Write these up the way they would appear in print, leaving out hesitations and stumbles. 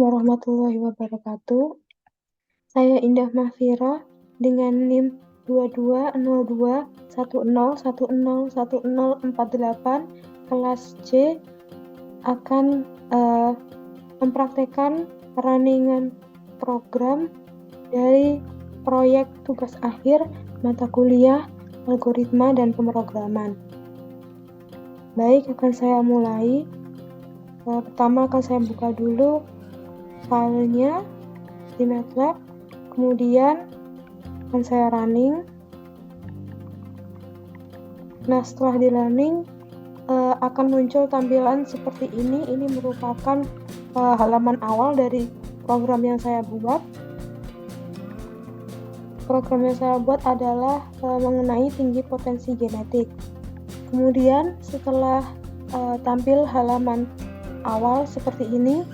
warahmatullahi wabarakatuh. Saya Indah Mahfira dengan NIM 220210101048 kelas C akan mempraktekkan runningan program dari proyek tugas akhir mata kuliah algoritma dan pemrograman. Baik, akan saya mulai. Pertama akan saya buka dulu filenya di MATLAB, kemudian akan saya running. Nah, setelah di running akan muncul tampilan seperti ini. Ini merupakan halaman awal dari program yang saya buat. Program yang saya buat adalah mengenai tinggi potensi genetik. Kemudian setelah tampil halaman awal seperti ini,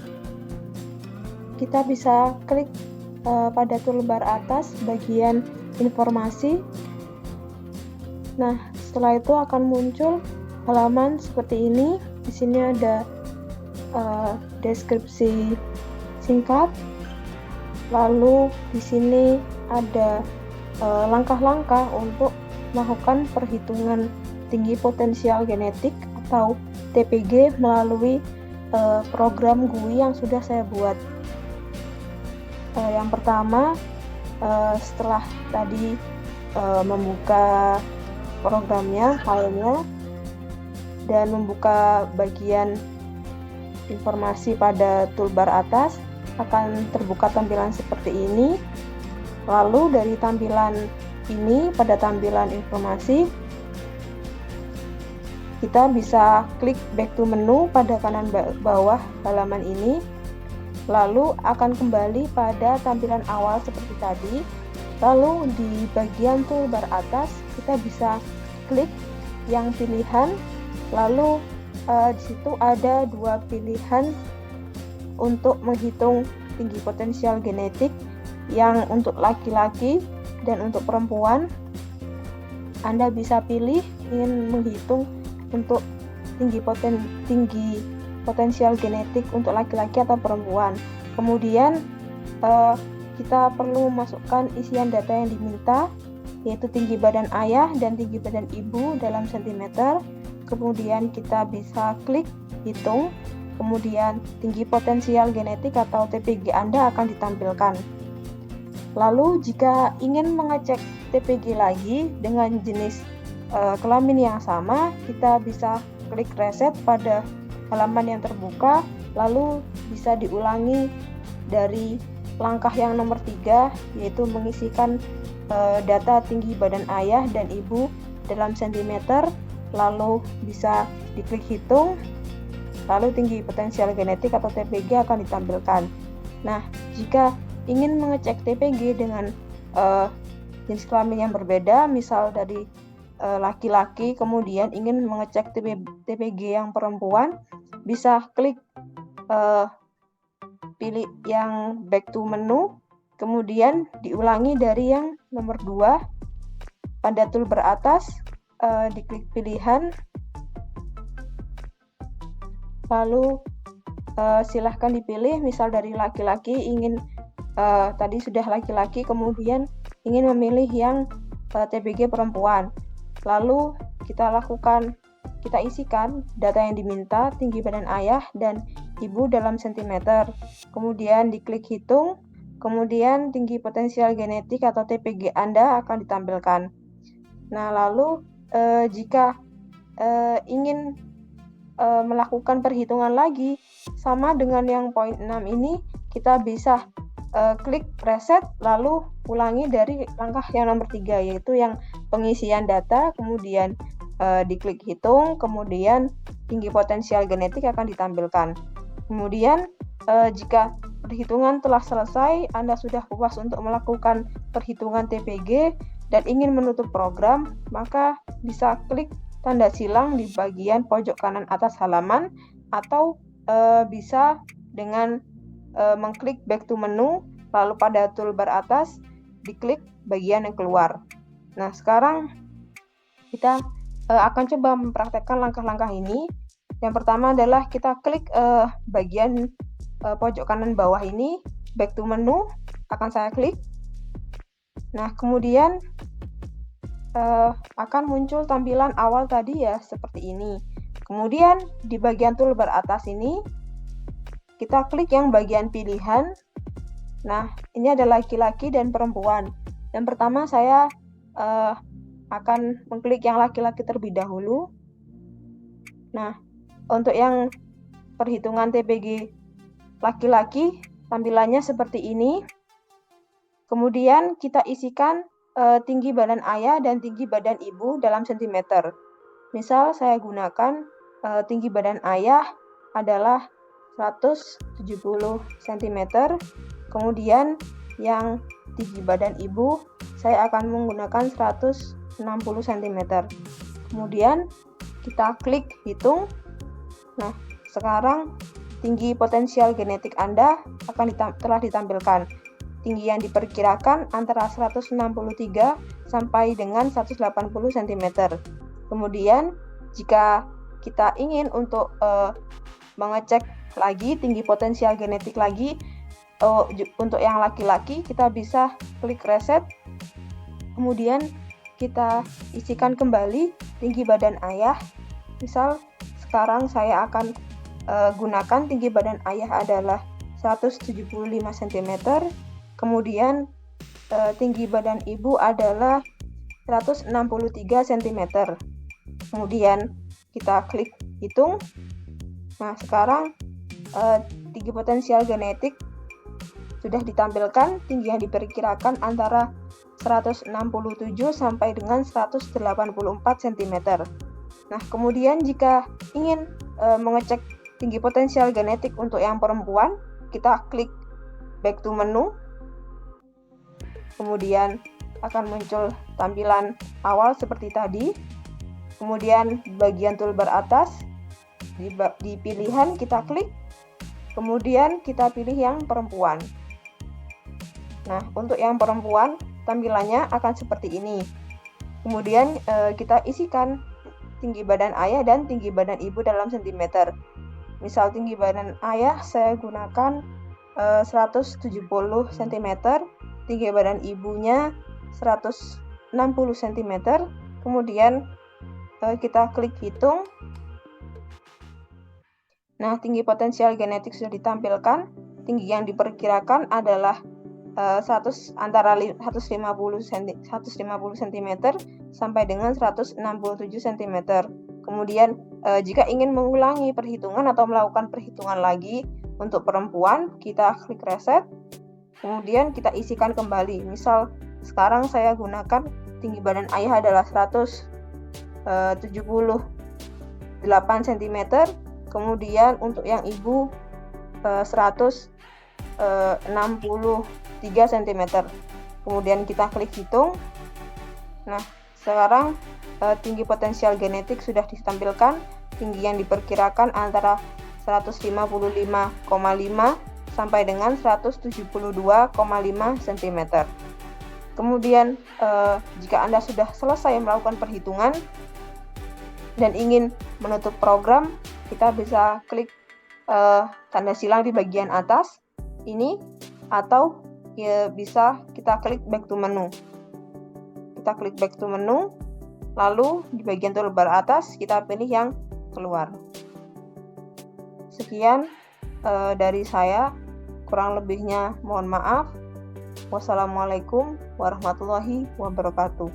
kita bisa klik pada toolbar atas bagian informasi. Nah, setelah itu akan muncul halaman seperti ini. Di sini ada deskripsi singkat. Lalu di sini ada langkah-langkah untuk melakukan perhitungan tinggi potensial genetik atau TPG melalui program GUI yang sudah saya buat. Yang pertama, setelah tadi membuka programnya, filenya, dan membuka bagian informasi pada toolbar atas, akan terbuka tampilan seperti ini. Lalu dari tampilan ini, pada tampilan informasi, kita bisa klik back to menu pada kanan bawah halaman ini. Lalu akan kembali pada tampilan awal seperti tadi. Lalu di bagian toolbar atas kita bisa klik yang pilihan. Lalu di situ ada dua pilihan untuk menghitung tinggi potensial genetik, yang untuk laki-laki dan untuk perempuan. Anda bisa pilih ingin menghitung untuk tinggi potensial genetik untuk laki-laki atau perempuan. Kemudian kita perlu masukkan isian data yang diminta, yaitu tinggi badan ayah dan tinggi badan ibu dalam sentimeter. Kemudian kita bisa klik hitung, kemudian tinggi potensial genetik atau TPG Anda akan ditampilkan. Lalu jika ingin mengecek TPG lagi dengan jenis kelamin yang sama, kita bisa klik reset pada halaman yang terbuka, lalu bisa diulangi dari langkah yang nomor 3, yaitu mengisikan data tinggi badan ayah dan ibu dalam sentimeter, lalu bisa diklik hitung, lalu tinggi potensial genetik atau TPG akan ditampilkan. Nah, jika ingin mengecek TPG dengan jenis kelamin yang berbeda, misal dari laki-laki, kemudian ingin mengecek TPG yang perempuan, bisa klik pilih yang back to menu, kemudian diulangi dari yang nomor 2 pada toolbar atas, diklik pilihan, lalu silahkan dipilih. Misal dari laki-laki ingin tadi sudah laki-laki, kemudian ingin memilih yang TPG perempuan. Lalu kita isikan data yang diminta, tinggi badan ayah dan ibu dalam sentimeter. Kemudian diklik hitung, kemudian tinggi potensial genetik atau TPG Anda akan ditampilkan. Nah, lalu jika ingin melakukan perhitungan lagi sama dengan yang poin 6 ini, kita bisa klik reset, lalu ulangi dari langkah yang nomor 3, yaitu yang pengisian data, kemudian diklik hitung, kemudian tinggi potensial genetik akan ditampilkan. Kemudian jika perhitungan telah selesai, Anda sudah puas untuk melakukan perhitungan TPG dan ingin menutup program, maka bisa klik tanda silang di bagian pojok kanan atas halaman, atau bisa dengan mengklik back to menu, lalu pada toolbar atas diklik bagian yang keluar. Nah, sekarang kita akan coba mempraktekkan langkah-langkah ini. Yang pertama adalah kita klik bagian pojok kanan bawah ini, back to menu, akan saya klik. Nah, kemudian akan muncul tampilan awal tadi ya, seperti ini. Kemudian di bagian toolbar atas ini, kita klik yang bagian pilihan. Nah, ini ada laki-laki dan perempuan. Yang pertama saya akan mengklik yang laki-laki terlebih dahulu. Nah, untuk yang perhitungan TPG laki-laki, tampilannya seperti ini. Kemudian kita isikan tinggi badan ayah dan tinggi badan ibu dalam sentimeter. Misal saya gunakan tinggi badan ayah adalah 170 cm. Kemudian yang tinggi badan ibu saya akan menggunakan 160 cm. Kemudian kita klik hitung. Nah, sekarang tinggi potensial genetik Anda telah ditampilkan. Tinggi yang diperkirakan antara 163 sampai dengan 180 cm. Kemudian jika kita ingin untuk mengecek lagi tinggi potensial genetik lagi untuk yang laki-laki, kita bisa klik reset. Kemudian kita isikan kembali tinggi badan ayah. Misal sekarang saya akan gunakan tinggi badan ayah adalah 175 cm. Kemudian tinggi badan ibu adalah 163 cm. Kemudian kita klik hitung. Nah, sekarang tinggi potensial genetik sudah ditampilkan. Tinggi yang diperkirakan antara 167 sampai dengan 184 cm. Nah, kemudian jika ingin mengecek tinggi potensial genetik untuk yang perempuan, kita klik back to menu. Kemudian akan muncul tampilan awal seperti tadi. Kemudian bagian toolbar atas, di pilihan kita klik. Kemudian kita pilih yang perempuan. Nah, untuk yang perempuan tampilannya akan seperti ini. Kemudian kita isikan tinggi badan ayah dan tinggi badan ibu dalam sentimeter. Misal tinggi badan ayah saya gunakan 170 cm, tinggi badan ibunya 160 cm. Kemudian kita klik hitung. Nah, tinggi potensial genetik sudah ditampilkan. Tinggi yang diperkirakan adalah antara 150 cm sampai dengan 167 cm. Kemudian jika ingin mengulangi perhitungan atau melakukan perhitungan lagi untuk perempuan, kita klik reset. Kemudian kita isikan kembali. Misal sekarang saya gunakan tinggi badan ayah adalah 178 cm. Kemudian untuk yang ibu 163 cm. Kemudian kita klik hitung. Nah, sekarang tinggi potensial genetik sudah ditampilkan. Tinggi yang diperkirakan antara 155,5 sampai dengan 172,5 cm. Kemudian jika Anda sudah selesai melakukan perhitungan dan ingin menutup program, kita bisa klik tanda silang di bagian atas ini, atau ya bisa kita klik back to menu. Kita klik back to menu, lalu di bagian toolbar atas kita pilih yang keluar. Sekian dari saya, kurang lebihnya mohon maaf. Wassalamualaikum warahmatullahi wabarakatuh.